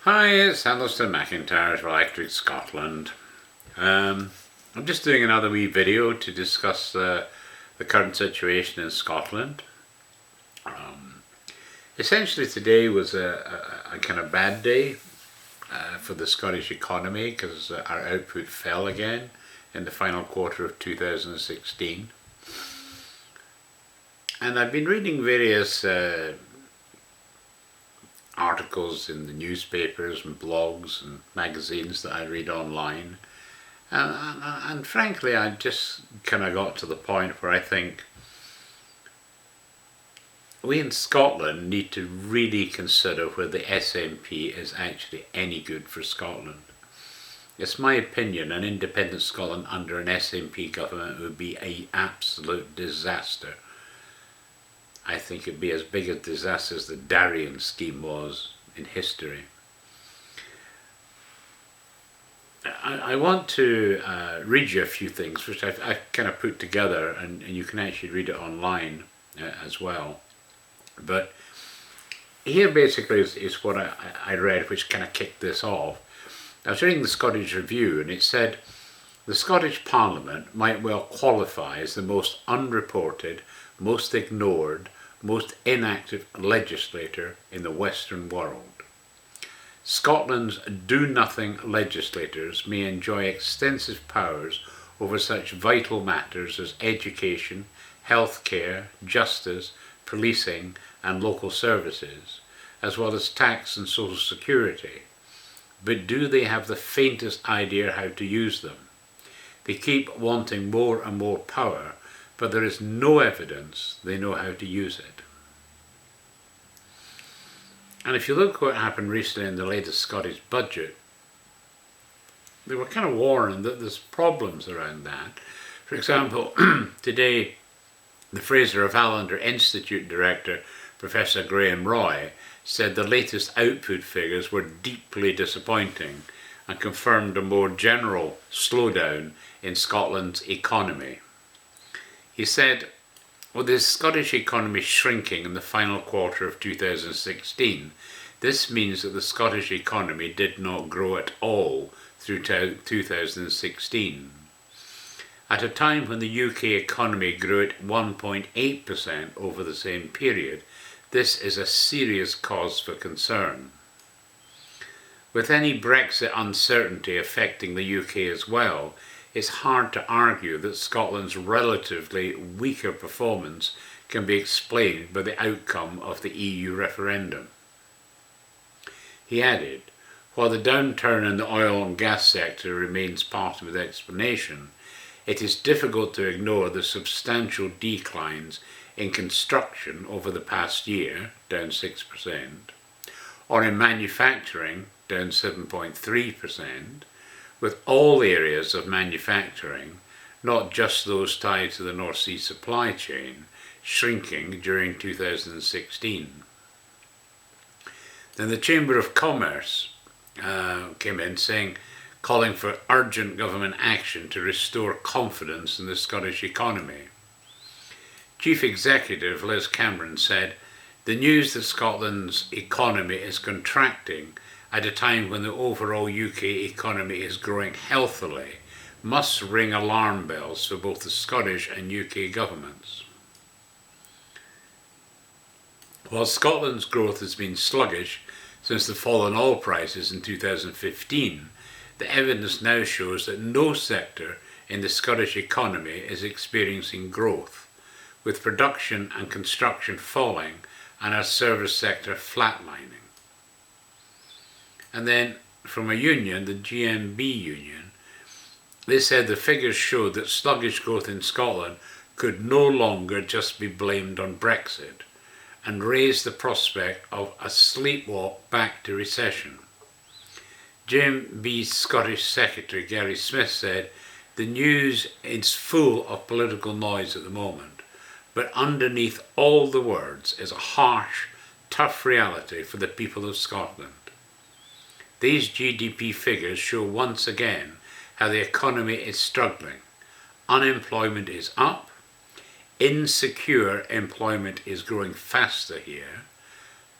Hi, it's Alistair McIntyre for Electric Scotland. I'm just doing another wee video to discuss the current situation in Scotland. Essentially today was a kind of bad day for the Scottish economy because our output fell again in the final quarter of 2016. And I've been reading various articles in the newspapers and blogs and magazines that I read online, and frankly I just kind of got to the point where I think we in Scotland need to really consider whether the SNP is actually any good for Scotland. It's my opinion an independent Scotland under an SNP government would be an absolute disaster. I think it'd be as big a disaster as the Darien scheme was in history. I want to read you a few things which I've kind of put together, and you can actually read it online as well. But here basically is what I read, which kind of kicked this off. I was reading the Scottish Review, and it said the Scottish Parliament might well qualify as the most unreported, most ignored, most inactive legislator in the Western world. Scotland's do-nothing legislators may enjoy extensive powers over such vital matters as education, healthcare, justice, policing and local services, as well as tax and social security. But do they have the faintest idea how to use them? They keep wanting more and more power, but there is no evidence they know how to use it. And if you look at what happened recently in the latest Scottish budget, they were kind of warned that there's problems around that. For example, today the Fraser of Allender Institute director, Professor Graham Roy, said the latest output figures were deeply disappointing and confirmed a more general slowdown in Scotland's economy. He said, with the Scottish economy shrinking in the final quarter of 2016, this means that the Scottish economy did not grow at all through 2016. At a time when the UK economy grew at 1.8% over the same period, this is a serious cause for concern. With any Brexit uncertainty affecting the UK as well, it's hard to argue that Scotland's relatively weaker performance can be explained by the outcome of the EU referendum. He added, while the downturn in the oil and gas sector remains part of the explanation, it is difficult to ignore the substantial declines in construction over the past year, down 6%, or in manufacturing, down 7.3%, with all areas of manufacturing, not just those tied to the North Sea supply chain, shrinking during 2016. Then the Chamber of Commerce came in calling for urgent government action to restore confidence in the Scottish economy. Chief Executive Liz Cameron said, the news that Scotland's economy is contracting at a time when the overall UK economy is growing healthily must ring alarm bells for both the Scottish and UK governments. While Scotland's growth has been sluggish since the fall in oil prices in 2015, the evidence now shows that no sector in the Scottish economy is experiencing growth, with production and construction falling and our service sector flatlining. And then from a union, the GMB union, they said the figures showed that sluggish growth in Scotland could no longer just be blamed on Brexit, and raised the prospect of a sleepwalk back to recession. GMB's Scottish Secretary Gary Smith said, the news is full of political noise at the moment, but underneath all the words is a harsh, tough reality for the people of Scotland. These GDP figures show once again how the economy is struggling. Unemployment is up, insecure employment is growing faster here,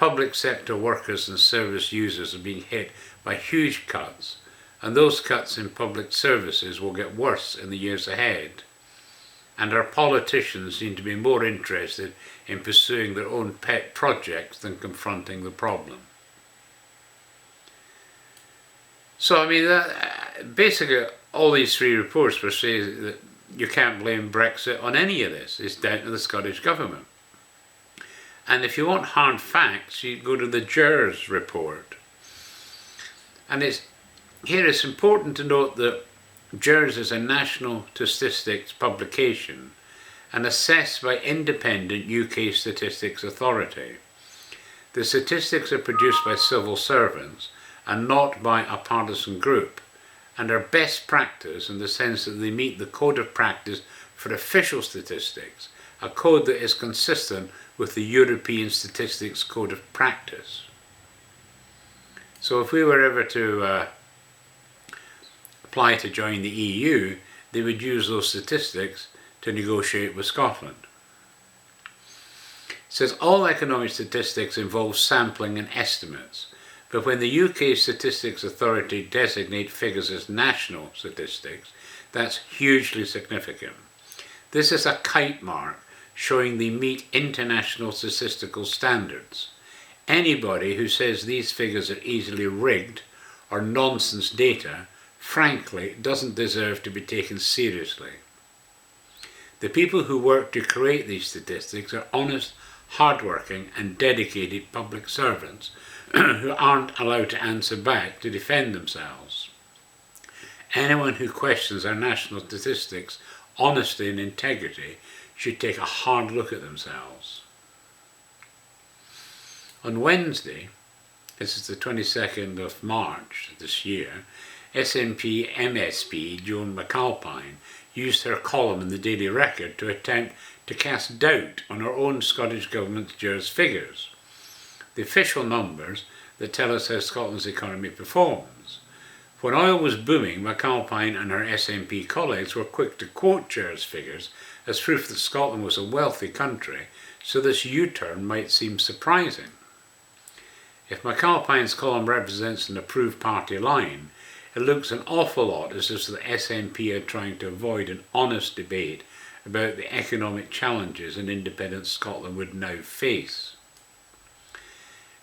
public sector workers and service users are being hit by huge cuts, and those cuts in public services will get worse in the years ahead. And our politicians seem to be more interested in pursuing their own pet projects than confronting the problem. So, I mean, basically all these three reports were saying that you can't blame Brexit on any of this. It's down to the Scottish Government. And if you want hard facts, you go to the GERS report. And here it's important to note that GERS is a national statistics publication and assessed by independent UK Statistics Authority. The statistics are produced by civil servants and not by a partisan group, and are best practice in the sense that they meet the code of practice for official statistics, a code that is consistent with the European Statistics Code of Practice. So if we were ever to apply to join the EU, they would use those statistics to negotiate with Scotland. It says all economic statistics involve sampling and estimates, but when the UK Statistics Authority designate figures as national statistics, that's hugely significant. This is a kite mark showing they meet international statistical standards. Anybody who says these figures are easily rigged or nonsense data, frankly, doesn't deserve to be taken seriously. The people who work to create these statistics are honest, hard-working and dedicated public servants who aren't allowed to answer back to defend themselves. Anyone who questions our national statistics' honesty and integrity should take a hard look at themselves. On Wednesday, this is the 22nd of March this year, SNP MSP Joan McAlpine used her column in the Daily Record to attempt to cast doubt on her own Scottish Government's GERS figures, the official numbers that tell us how Scotland's economy performs. When oil was booming, McAlpine and her SNP colleagues were quick to quote GERS figures as proof that Scotland was a wealthy country, so this U-turn might seem surprising. If McAlpine's column represents an approved party line, it looks an awful lot as if the SNP are trying to avoid an honest debate about the economic challenges an independent Scotland would now face.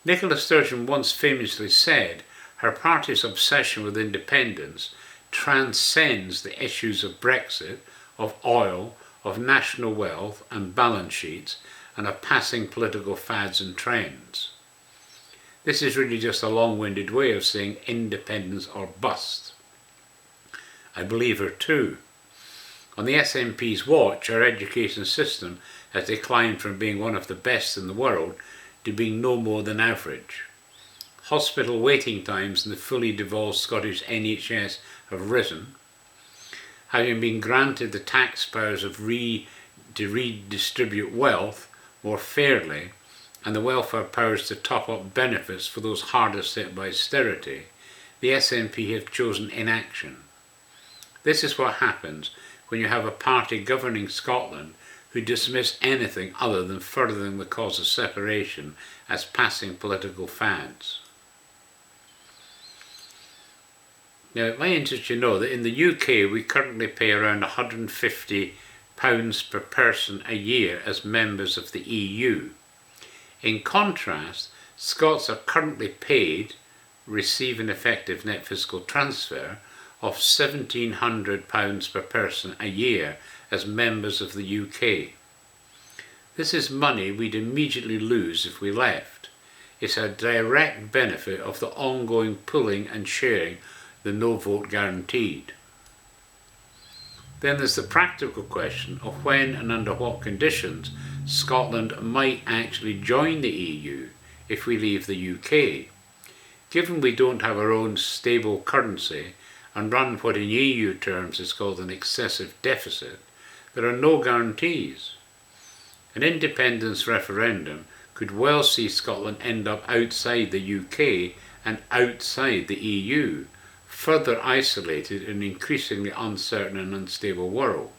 Nicola Sturgeon once famously said her party's obsession with independence transcends the issues of Brexit, of oil, of national wealth and balance sheets, and of passing political fads and trends. This is really just a long-winded way of saying independence or bust. I believe her too. On the SNP's watch, our education system has declined from being one of the best in the world to being no more than average. Hospital waiting times in the fully devolved Scottish NHS have risen. Having been granted the tax powers to redistribute wealth more fairly, and the welfare powers to top up benefits for those hardest hit by austerity, the SNP have chosen inaction. This is what happens when you have a party governing Scotland who dismiss anything other than furthering the cause of separation as passing political fads. Now, it might interest you to know that in the UK we currently pay around £150 per person a year as members of the EU. In contrast, Scots are currently paid, receive an effective net fiscal transfer, of £1,700 per person a year as members of the UK. This is money we'd immediately lose if we left. It's a direct benefit of the ongoing pooling and sharing the no vote guaranteed. Then there's the practical question of when and under what conditions Scotland might actually join the EU if we leave the UK. Given we don't have our own stable currency and run what in EU terms is called an excessive deficit, there are no guarantees. An independence referendum could well see Scotland end up outside the UK and outside the EU, further isolated in an increasingly uncertain and unstable world.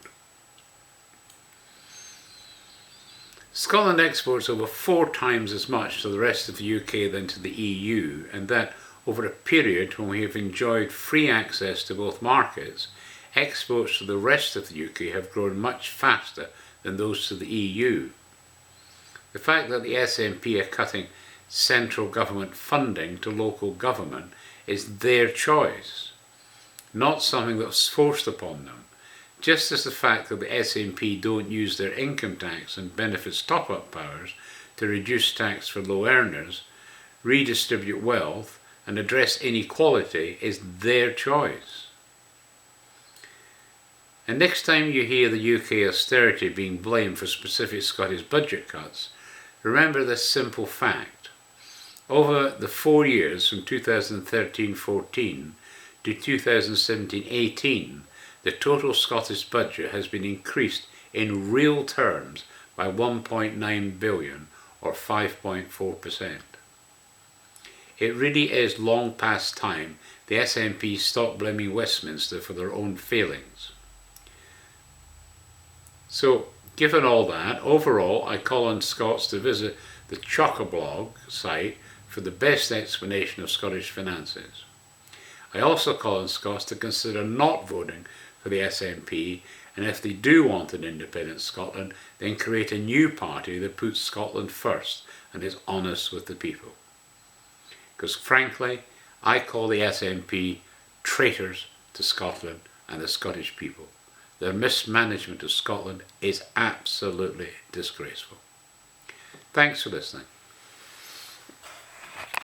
Scotland exports over 4 times as much to the rest of the UK than to the EU, and that over a period when we have enjoyed free access to both markets, exports to the rest of the UK have grown much faster than those to the EU. The fact that the SNP are cutting central government funding to local government is their choice, not something that's forced upon them. Just as the fact that the SNP don't use their income tax and benefits top-up powers to reduce tax for low earners, redistribute wealth and address inequality is their choice. And next time you hear the UK austerity being blamed for specific Scottish budget cuts, remember this simple fact. Over the 4 years from 2013-14 to 2017-18, the total Scottish budget has been increased in real terms by 1.9 billion or 5.4%. It really is long past time the SNP stop blaming Westminster for their own failings. So, given all that, overall I call on Scots to visit the Chock-a-Blog site for the best explanation of Scottish finances. I also call on Scots to consider not voting for the SNP, and if they do want an independent Scotland, then create a new party that puts Scotland first and is honest with the people. Because frankly, I call the SNP traitors to Scotland and the Scottish people. Their mismanagement of Scotland is absolutely disgraceful. Thanks for listening.